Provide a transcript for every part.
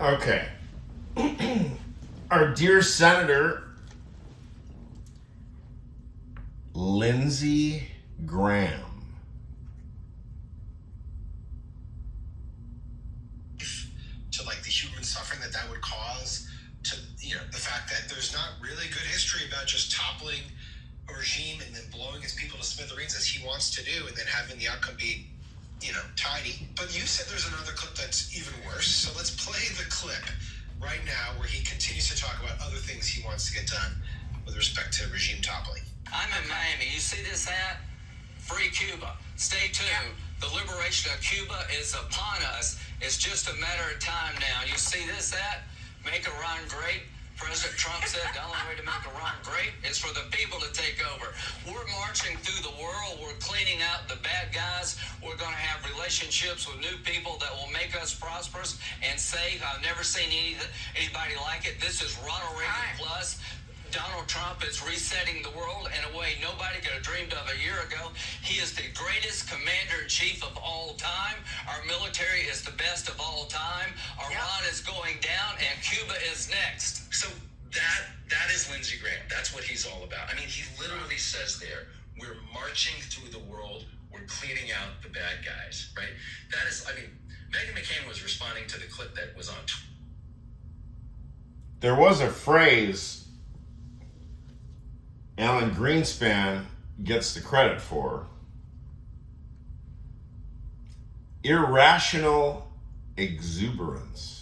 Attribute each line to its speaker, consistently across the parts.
Speaker 1: Okay. Our dear Senator Lindsey Graham.
Speaker 2: To like the human suffering that would cause, to the fact that there's not really good history about just toppling a regime and then blowing his people to smithereens as he wants to do, and then having the outcome be tidy. But you said there's another clip that's even worse, so let's play the clip right now where he continues to talk about other things he wants to get done with respect to regime toppling.
Speaker 3: I'm in Miami. You see this ad? Free Cuba. Stay tuned. The liberation of Cuba is upon us. It's just a matter of time now. You see this ad? Make Iran great. President Trump said the only way to make Iran great is for the people to take over. We're marching through the world. We're cleaning out the bad guys. We're going to have relationships with new people that will make us prosperous and safe. I've never seen anybody like it. This is Ronald Reagan plus. Donald Trump is resetting the world in a way nobody could have dreamed of a year ago. He is the greatest commander-in-chief of all time. Our military is the best of all time. Iran is going down, and Cuba is next.
Speaker 2: So that is Lindsey Graham. That's what he's all about. I mean, he literally says there, we're marching through the world. We're cleaning out the bad guys, right? That is, Meghan McCain was responding to the clip that was on.
Speaker 1: There was a phrase Alan Greenspan gets the credit for. Irrational exuberance.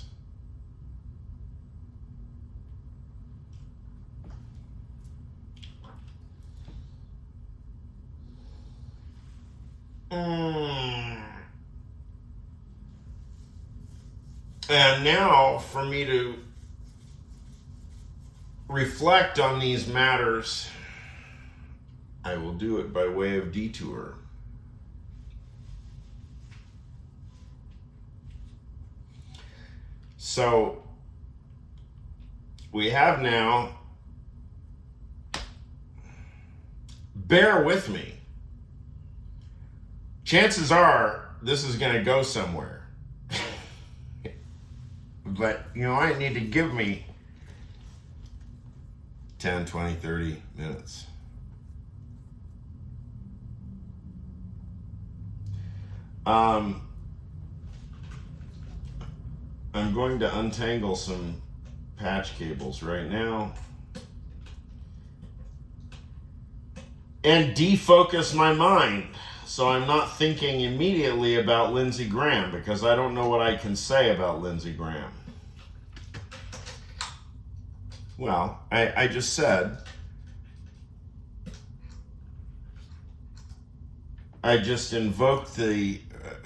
Speaker 1: And now for me to reflect on these matters, I will do it by way of detour. So we have now, bear with me. Chances are this is going to go somewhere. But, I need to give me 10, 20, 30 minutes. I'm going to untangle some patch cables right now and defocus my mind so I'm not thinking immediately about Lindsey Graham, because I don't know what I can say about Lindsey Graham. Well, I just said, I just invoked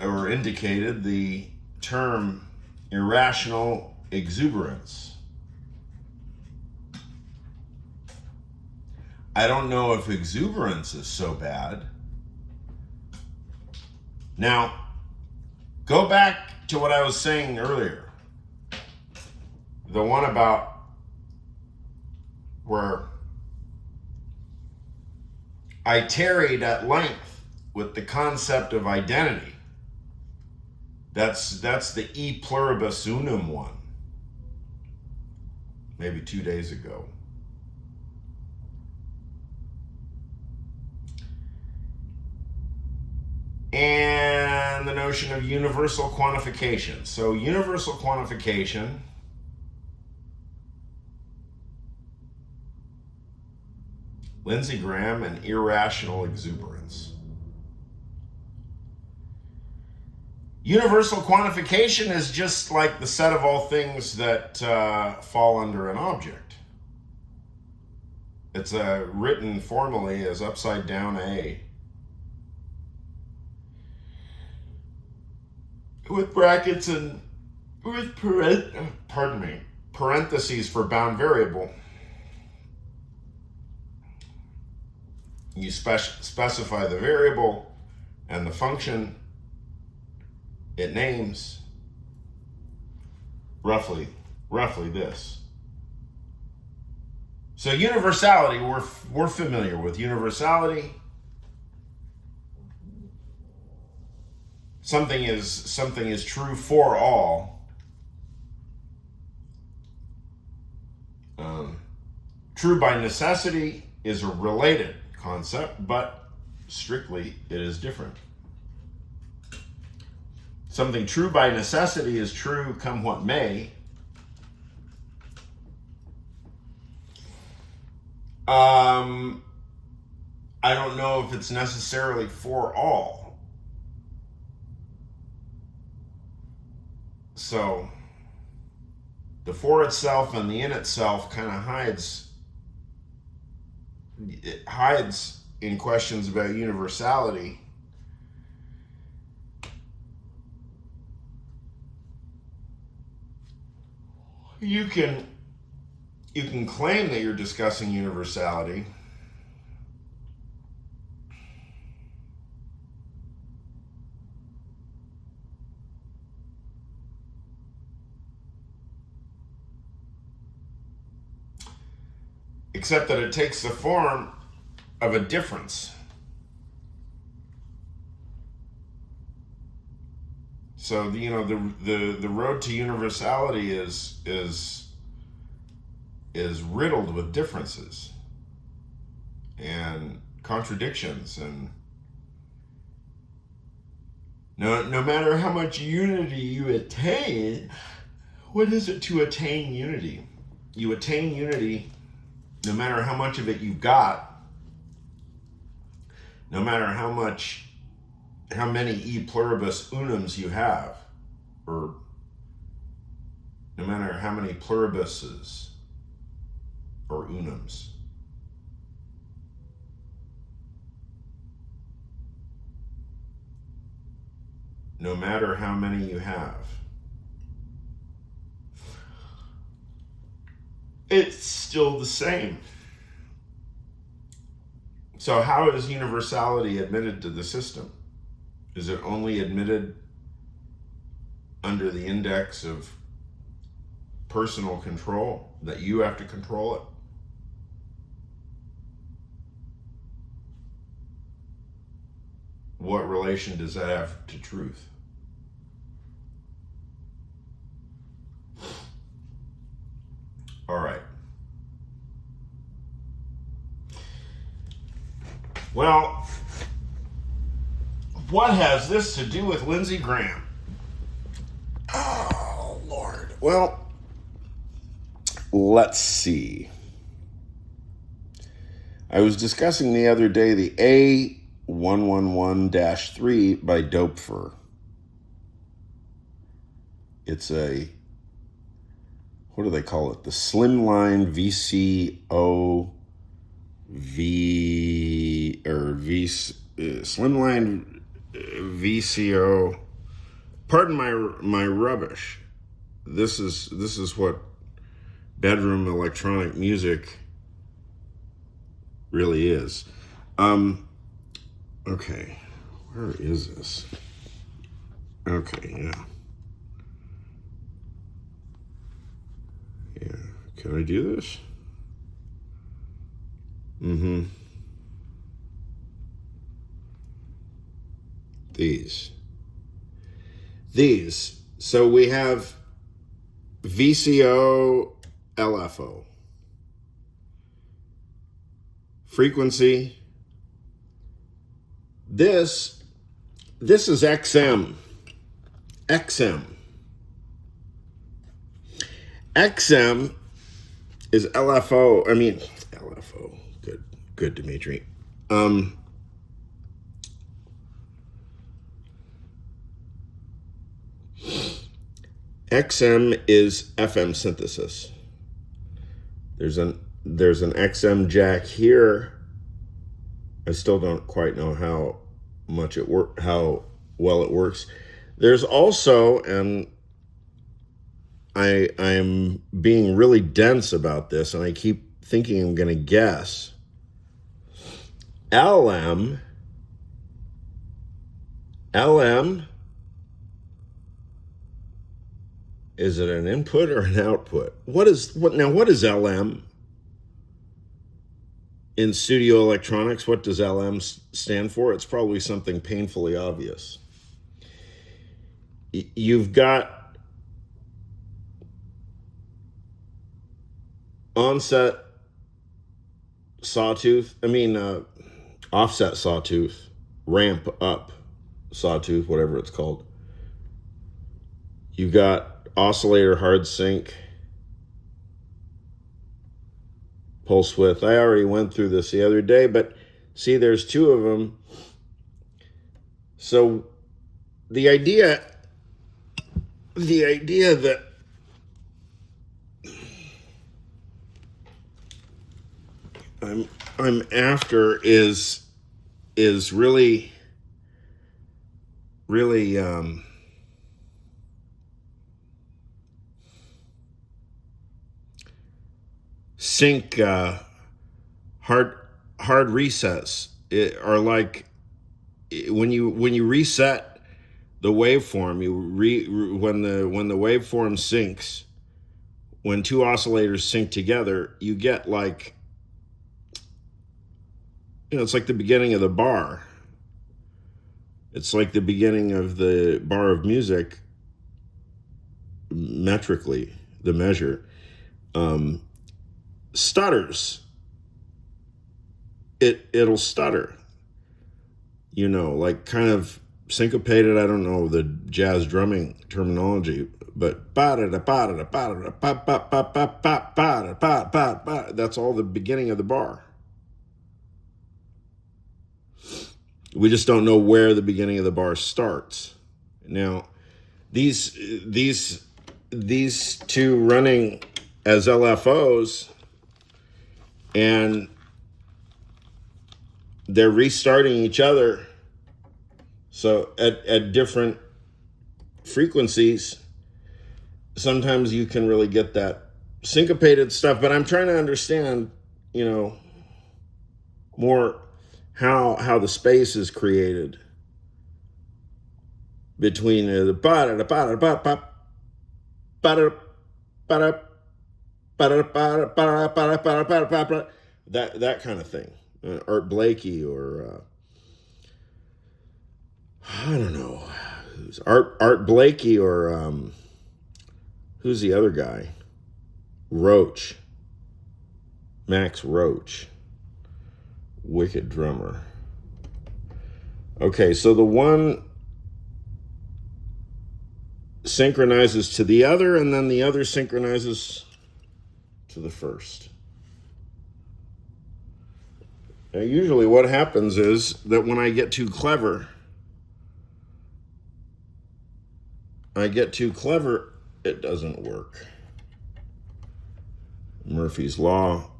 Speaker 1: or indicated the term irrational exuberance. I don't know if exuberance is so bad. Now, go back to what I was saying earlier. The one about where I tarried at length with the concept of identity. That's the e pluribus unum one. Maybe 2 days ago. And the notion of universal quantification. So universal quantification Lindsey Graham and irrational exuberance. Universal quantification is just like the set of all things that fall under an object. It's written formally as upside down A. With brackets and with parentheses for bound variable. You specify the variable and the function it names, roughly this. So universality, we're familiar with universality. Something is true for all. True by necessity is a related concept, but strictly it is different. Something true by necessity is true come what may. I don't know if it's necessarily for all. So the for itself and the in itself kind of hides in questions about universality. You can claim that you're discussing universality, except that it takes the form of a difference. So the road to universality is riddled with differences and contradictions, and no matter how much unity you attain, what is it to attain unity? You attain unity no matter how much of it you've got, no matter how many e pluribus unums you have, or no matter how many pluribuses or unums. No matter how many you have, it's still the same. So how is universality admitted to the system? Is it only admitted under the index of personal control, that you have to control it? What relation does that have to truth? All right. Well, what has this to do with Lindsey Graham? Oh, Lord. Well, let's see. I was discussing the other day the A111-3 by DOEPFER. It's a, what do they call it? The Slimline Slimline VCO. Pardon my rubbish. This is what bedroom electronic music really is. Okay, where is this? Okay, yeah. Yeah, can I do this? Mm-hmm. These. So we have VCO, LFO. Frequency. This is XM. XM is LFO. I mean, LFO. Good, Dimitri. XM is FM synthesis. There's an XM jack here. I still don't quite know how well it works. There's also, and I am being really dense about this, and I keep thinking I'm going to guess. LM. Is it an input or an output? What is LM? In studio electronics, what does LM stand for? It's probably something painfully obvious. You've got onset, sawtooth, offset sawtooth, ramp up sawtooth, whatever it's called. You've got oscillator hard sync, pulse width. I already went through this the other day, but see, there's two of them. So the idea that I'm after is really sync hard resets are like when you reset the waveform, when the waveform syncs, when two oscillators sync together, you get like, it's like the beginning of the bar. It's like the beginning of the bar of music, metrically, the measure. Stutters. It'll stutter. Like kind of syncopated. I don't know the jazz drumming terminology, but that's all the beginning of the bar. We just don't know where the beginning of the bar starts. Now, these two running as LFOs, and they're restarting each other. So at different frequencies, sometimes you can really get that syncopated stuff. But I'm trying to understand, more how the space is created between the that kind of thing. Art Blakey, or I don't know, who's Art Blakey, or who's the other guy? Roach, Max Roach, wicked drummer. Okay, so the one synchronizes to the other, and then the other synchronizes to the first. Now, usually what happens is that when I get too clever, it doesn't work. Murphy's Law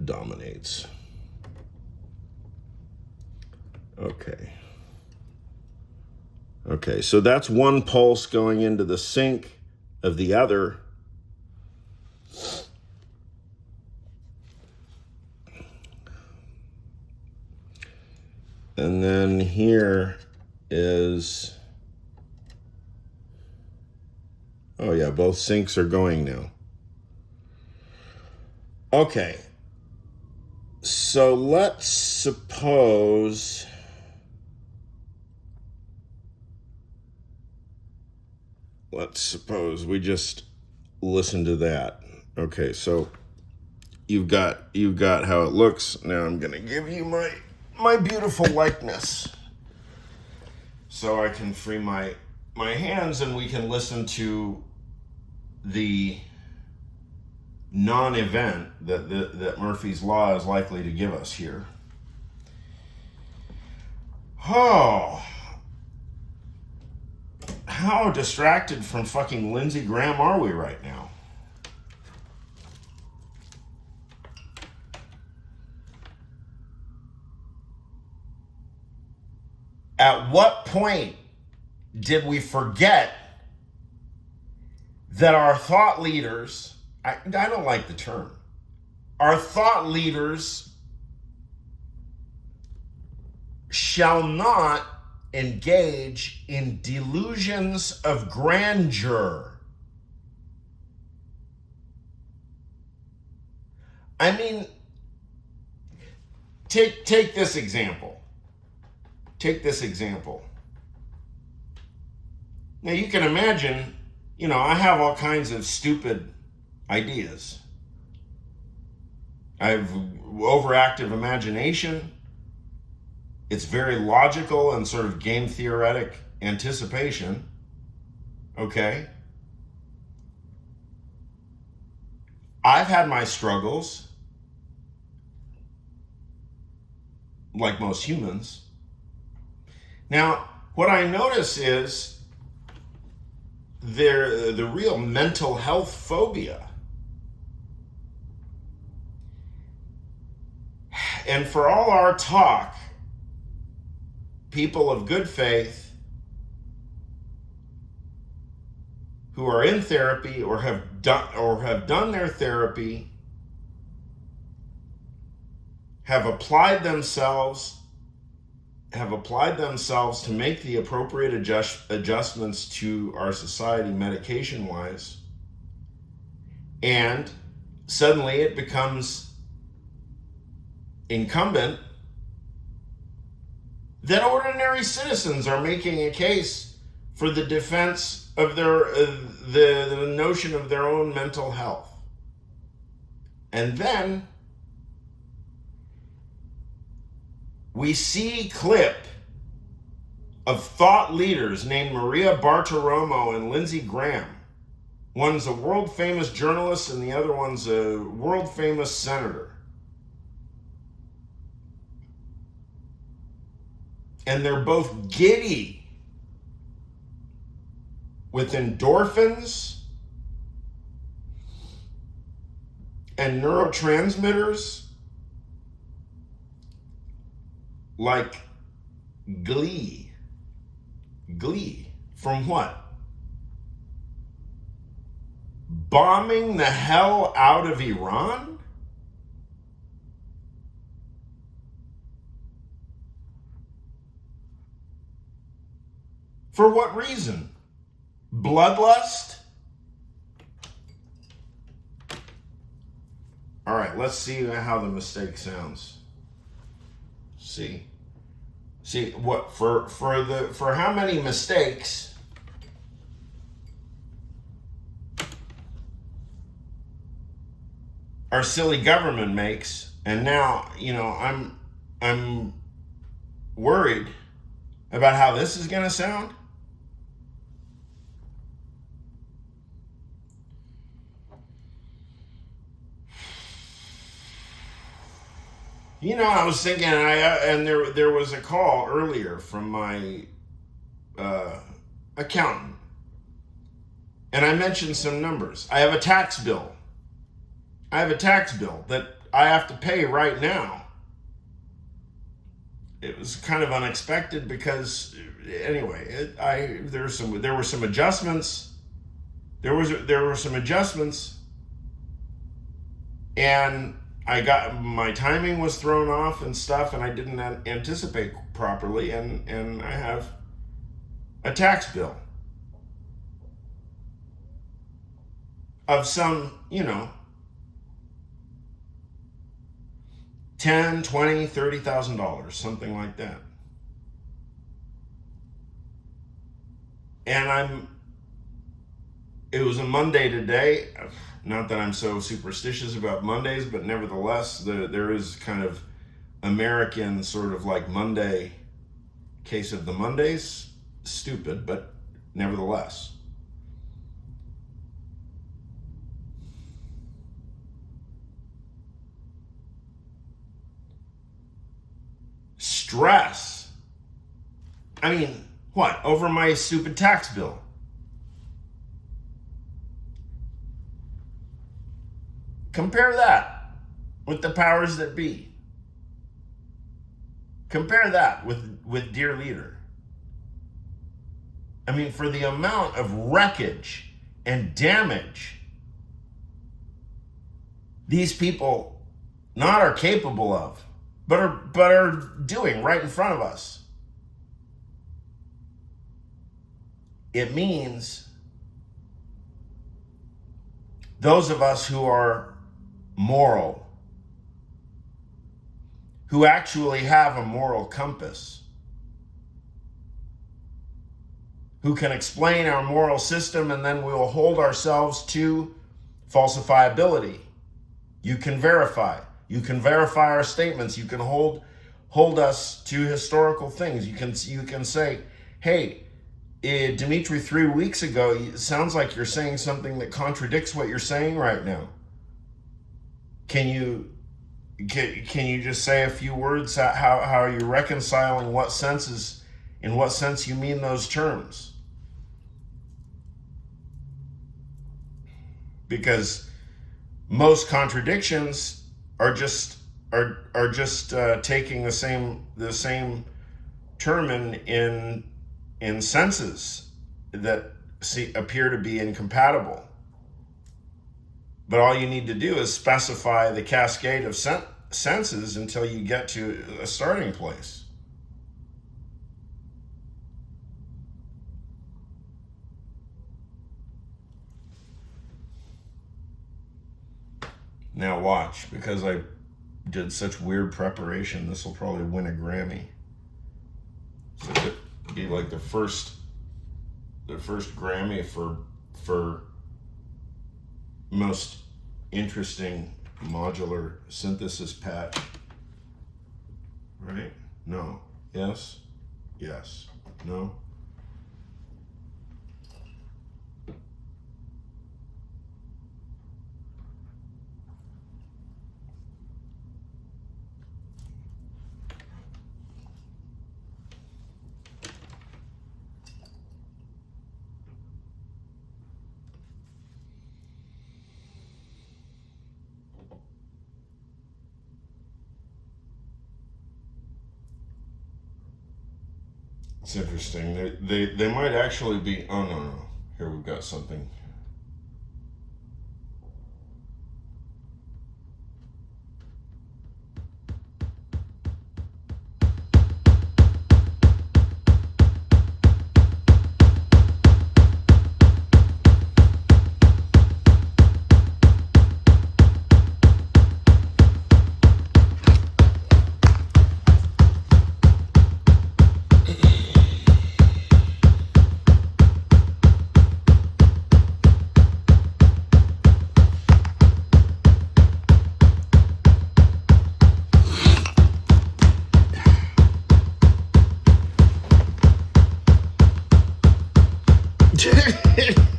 Speaker 1: dominates. Okay, so that's one pulse going into the sync of the other. And then here is, oh yeah, both syncs are going now. Okay, so let's suppose we just listen to that. Okay, so you've got how it looks. Now I'm gonna give you my beautiful likeness, so I can free my hands and we can listen to the non-event that Murphy's Law is likely to give us here. Oh, how distracted from fucking Lindsey Graham are we right now? At what point did we forget that our thought leaders, I don't like the term, our thought leaders shall not engage in delusions of grandeur? I mean, take this example. Take this example. Now you can imagine, I have all kinds of stupid ideas. I have overactive imagination. It's very logical and sort of game theoretic anticipation. Okay? I've had my struggles, like most humans. Now, what I notice is the real mental health phobia. And for all our talk, people of good faith who are in therapy or have done their therapy have applied themselves to make the appropriate adjustments to our society medication-wise, and suddenly it becomes incumbent that ordinary citizens are making a case for the defense of the notion of their own mental health. And then we see clip of thought leaders named Maria Bartiromo and Lindsey Graham. One's a world-famous journalist and the other one's a world-famous senator. And they're both giddy with endorphins and neurotransmitters like glee. Glee. From what? Bombing the hell out of Iran? For what reason? Bloodlust? All right, let's see how the mistake sounds. See what for how many mistakes our silly government makes, and now, I'm worried about how this is going to sound. I was thinking, and there was a call earlier from my accountant, and I mentioned some numbers. I have a tax bill that I have to pay right now. It was kind of unexpected because, anyway, there were some adjustments. There were some adjustments, and my timing was thrown off and stuff, and I didn't anticipate properly, and I have a tax bill of some, $10,000, $20,000, $30,000, something like that. And it was a Monday today. Not that I'm so superstitious about Mondays, but nevertheless, there is kind of American sort of like Monday case of the Mondays. Stupid, but nevertheless. Stress. I mean, what? Over my stupid tax bill. Compare that with the powers that be. Compare that with Dear Leader. I mean, for the amount of wreckage and damage these people not are capable of, but are doing right in front of us. It means those of us who are moral, who actually have a moral compass, who can explain our moral system, and then we will hold ourselves to falsifiability. You can verify. You can verify our statements. You can hold us to historical things. You can say, hey, Dimitri, 3 weeks ago, it sounds like you're saying something that contradicts what you're saying right now. Can you just say a few words? How are you reconciling in what sense you mean those terms? Because most contradictions are just taking the same term in senses that appear to be incompatible. But all you need to do is specify the cascade of senses until you get to a starting place. Now watch, because I did such weird preparation, this will probably win a Grammy. So it'd be like the first Grammy for most interesting modular synthesis patch. Right? No. Yes? Yes. No? It's interesting. They might actually be. Oh no. Here we've got something.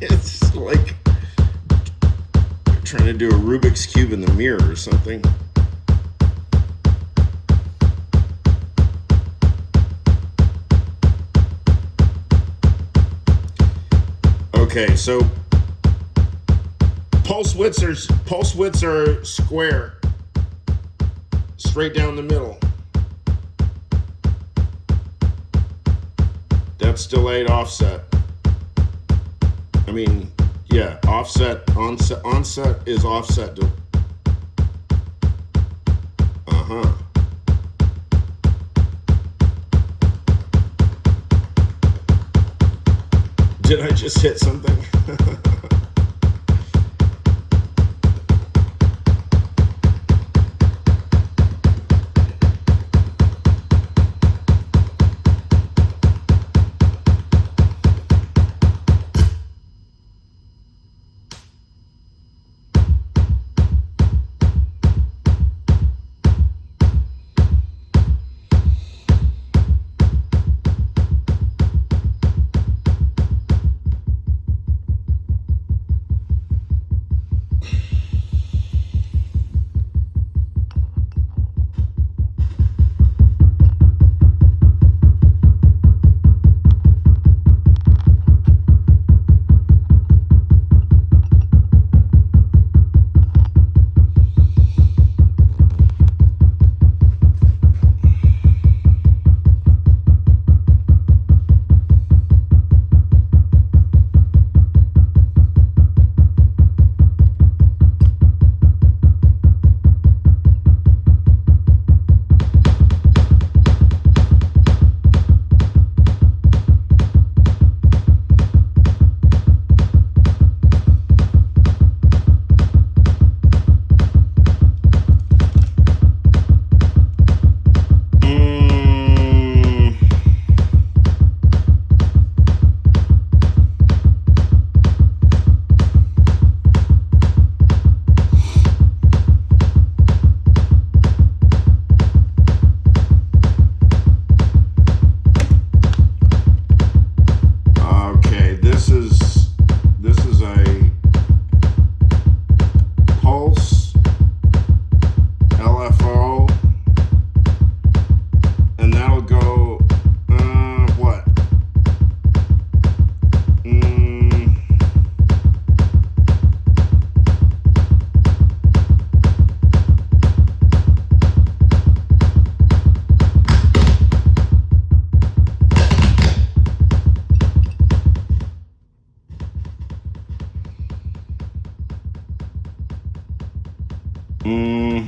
Speaker 1: It's like trying to do a Rubik's Cube in the mirror or something. Okay, so pulse widths are square, straight down the middle. That's delayed offset. I mean, yeah, offset, onset is offset. Did I just hit something? Mm.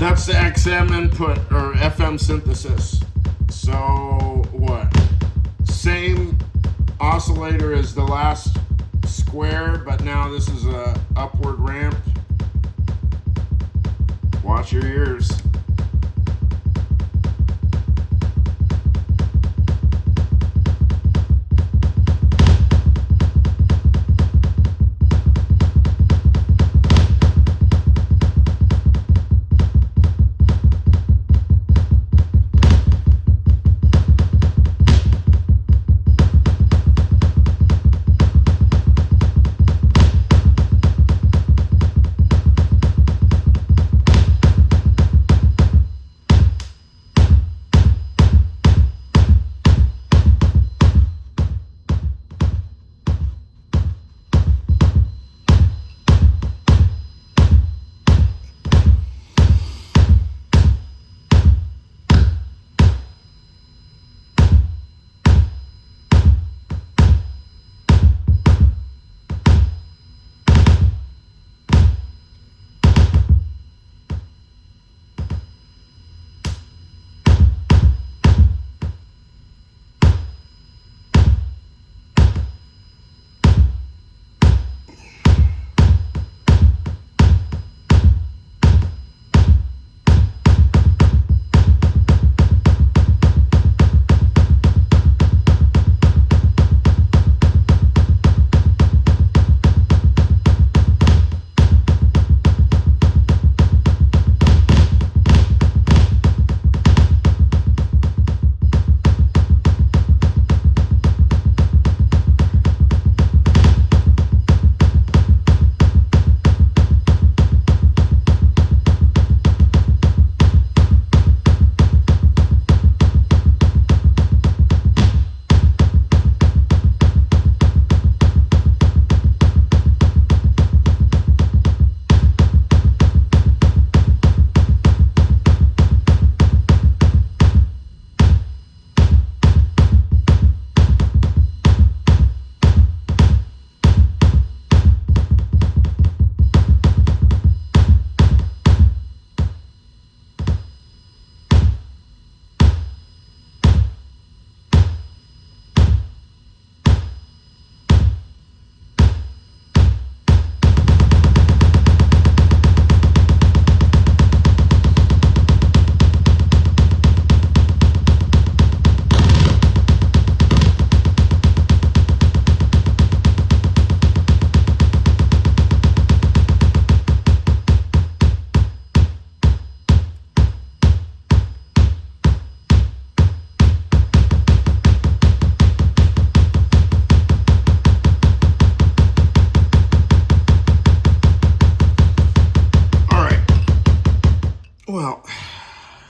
Speaker 1: That's the XM input or FM synthesis. So what? Same oscillator as the last square, but now this is a upward ramp. Watch your ears.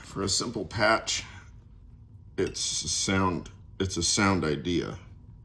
Speaker 1: For a simple patch, it's a sound idea.